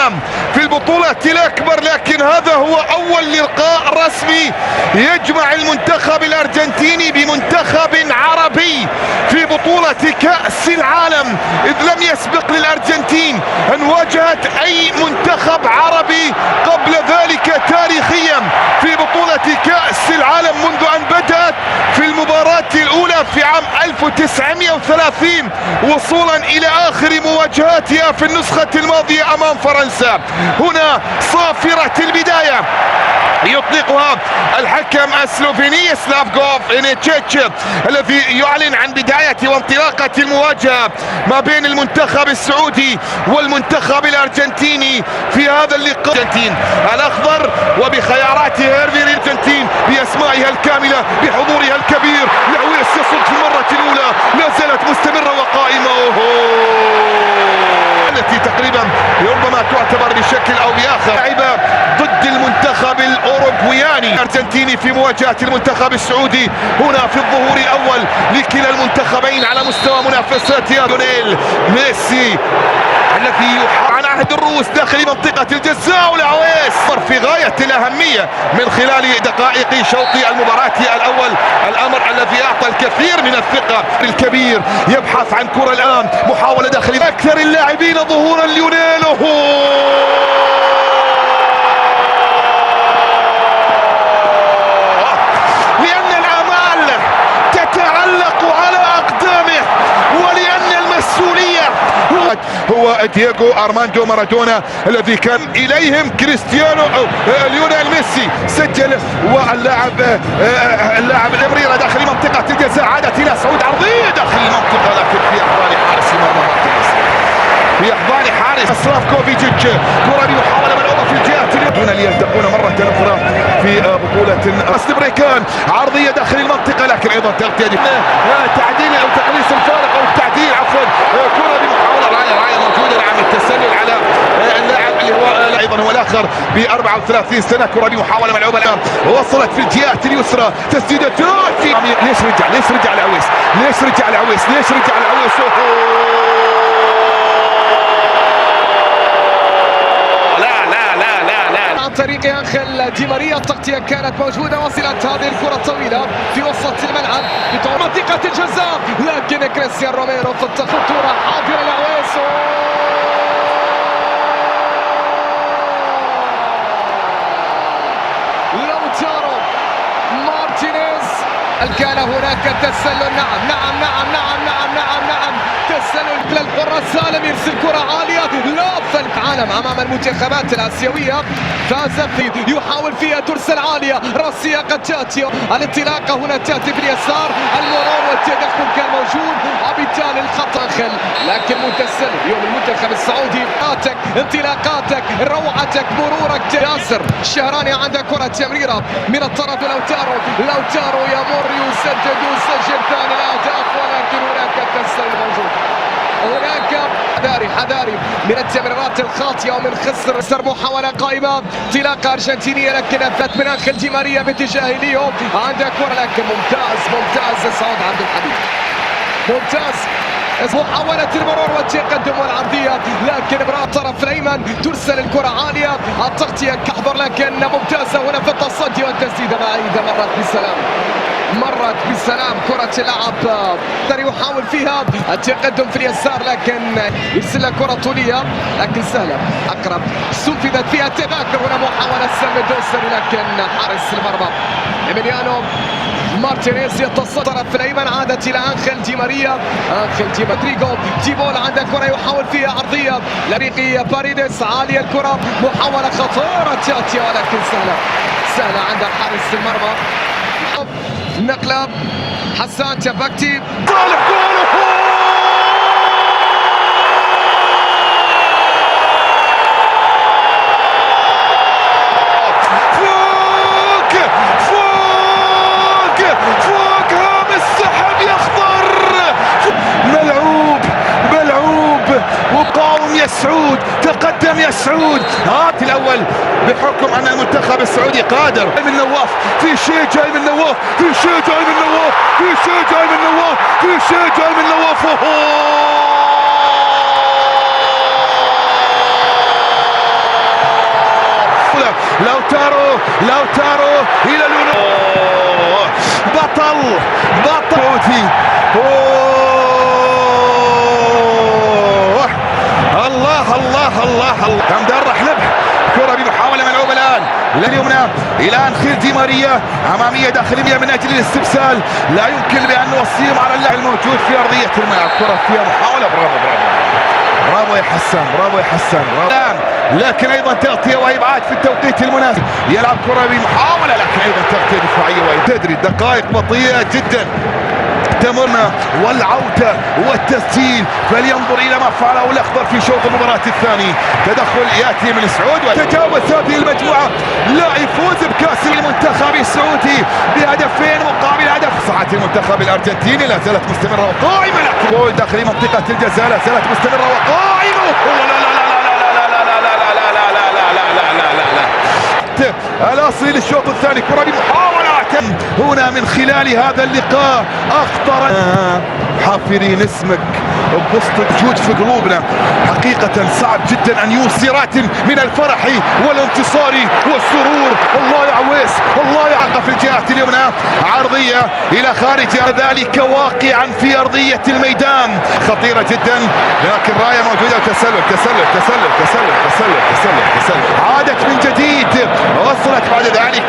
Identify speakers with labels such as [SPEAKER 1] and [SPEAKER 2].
[SPEAKER 1] العالم في البطولة الأكبر، لكن هذا هو أول لقاء رسمي يجمع المنتخب الأرجنتيني بمنتخب عربي في بطولة كأس العالم، إذ لم يسبق للأرجنتين أن واجهت أي منتخب عربي قبل ذلك تاريخيا في بطولة كأس العالم منذ أن بدأت في المباراة الأولى في عام 1930 وصولا إلى آخر مواجهاتها في النسخة الماضية أمام فرنسا. هنا صافرة البداية يطلقها الحكم السلوفيني سلافكوف إنيتشيتش الذي يعلن عن بداية وانطلاقة المواجهة ما بين المنتخب السعودي والمنتخب الأرجنتيني في هذا اللقاء. الأرجنتين الأخضر وبخيارات هيرفي الأرجنتين بأسمائها الكاملة بحضورها الكبير. لعويس يصد في المرة الأولى، لا زالت مستمرة وقائمة التي تقريبا ربما تعتبر بشكل أو بآخر لعبة ضد المنتخب الأوروغواياني الأرجنتيني في مواجهة المنتخب السعودي هنا في الظهور الأول لكلا المنتخبين على مستوى منافساتها. ليونيل ميسي الذي يحارب عن عهد الروس داخل منطقة الجزاء، والعويس في غاية الأهمية من خلال دقائق شوط المباراة الأول، الأمر الذي أعطى الكثير من الثقة. الكبير يبحث عن كرة الآن، محاولة داخل أكثر اللاعبين ظهورا ليونيل لأن الآمال تتعلق على أقدامه ولأن المسؤولية هو دييغو أرماندو مارادونا الذي كان إليهم كريستيانو ليونيل ميسي سجل. واللاعب الإبريرة داخل منطقة الجزاء عادت إلى صعود عرضية داخل المنطقة، لكن في أحضان حارس المرمى في أحضان حارس سلافكوفيتش. كرة بمحاولة ملعوبة في الجهة دون ليلتقون مرة أخرى في بطولة استبريكان عرضية داخل المنطقة، لكن أيضا تغطية تعديل أو تقليص الفارق أو التعديل عفوا. كرة بمحاولة راية موجودة نعم التسلل على اللاعب اللي هو أيضا هو الآخر ب 34 سنة. كرة بمحاولة ملعوبة الآن وصلت في الجهة اليسرى، تسديدة توتي. ليش رجع العويس
[SPEAKER 2] عن طريق أنخيل دي ماريا. التغطية كانت موجودة، وصلت هذه الكرة الطويلة في وسط الملعب بطول منطقة الجزاء، لكن كريستيان روميرو في الخطورة حاضر العويس. لوتارو مارتينيز. هل كان هناك تسلل؟ نعم تسلل للحراس. سالم يرسل كرة عالية، لا العالم امام المنتخبات الاسيويه. فاز يحاول فيها ترسل عاليه راسيه قد تاتي. الانطلاقه هنا تاتي باليسار، المرور والتدخل كان موجود، وبالتالي الخطا خل. لكن متسلل اليوم المنتخب السعودي. انطلاقاتك روعتك مرورك. ياسر الشهراني عنده كره تمريره من الطرف. لوتارو يمر يسدد ويسجل ثاني الاهداف، ولكن هناك تسلل موجود. هناك حذاري من التمريرات الخاطئه ومن خسر محاوله قائمه. انطلاقه ارجنتينيه لكن افلت من انخيل دي ماريا باتجاه ليو. عنده كره لكن ممتاز سعود عبد الحميد. ممتاز محاولة المرور والتقدم والعرضية، لكن امرأة الطرف الأيمن ترسل الكرة عالية. التغطية كحضر لكن ممتازة هنا في التصدي والتسديدة بعيدة مرت بالسلام. كرة اللعب يحاول فيها التقدم في اليسار، لكن يرسل كرة طولية لكن سهلة أقرب. سنفذت فيها التذاكر هنا محاولة سلم الدوسري، لكن حارس المرمى إيميليانو مارتينيز يتصدر الطرف الأيمن. عادت إلى أنخيل دي ماريا. رودريغو ديبول عنده كرة يحاول فيها عرضية لريقي باريديس. عالية الكرة، محاولة خطيرة تأتي ولكن سهلة عند حارس المرمى. نقلة حسان تبكتي طالع جول. فوق هام السحب يخضر. ملعوب وقاوم يا سعود، تقدم يا سعود. هات الأول بحكم أن المنتخب السعودي قادر. من نواف في شيء جاي من نواف.
[SPEAKER 1] لوتارو الى لونو، بطل الله كم درح لبح. كرة بمحاولة ملعوبة الآن لليمنى إلى أنخيل دي ماريا، أمامية داخلية من أجل الاستبسال، لا يمكن بأن نوصيهم على اللاعب الموجود في أرضية الملعب. كرة فيها محاولة، برافو يا حسان الآن، لكن أيضا تغطية وإبعاد في التوقيت المناسب. يلعب كرة بمحاولة لكن أيضا تغطية دفاعية، تدري دقائق بطيئة جدا تمرنا، والعودة والتسجيل. فلينظر إلى ما فعله الأخضر في شوط المباراة الثاني. تدخل يأتي من السعود وتجاوز هذه المجموعة، لا يفوز بكأس المنتخب السعودي بهدفين مقابل هدف. صعد المنتخب الأرجنتيني لا زالت مستمرة وقائمة، لكن جول داخل منطقة الجزاء لا زالت مستمرة وقائمة. الأصلي للشوط الثاني، كرة بمحاولة هنا من خلال هذا اللقاء أخطر. حافرين اسمك بوسط الجود في قلوبنا، حقيقة صعب جدا أن يوصي راتم من الفرح والانتصار والسرور. الله يا عويس، الله يعقب في الجهة اليمنى، عرضية إلى خارج ذلك واقعا في أرضية الميدان، خطيرة جدا، لكن راية موجودة. تسلل عادت من جديد، وصلت بعد ذلك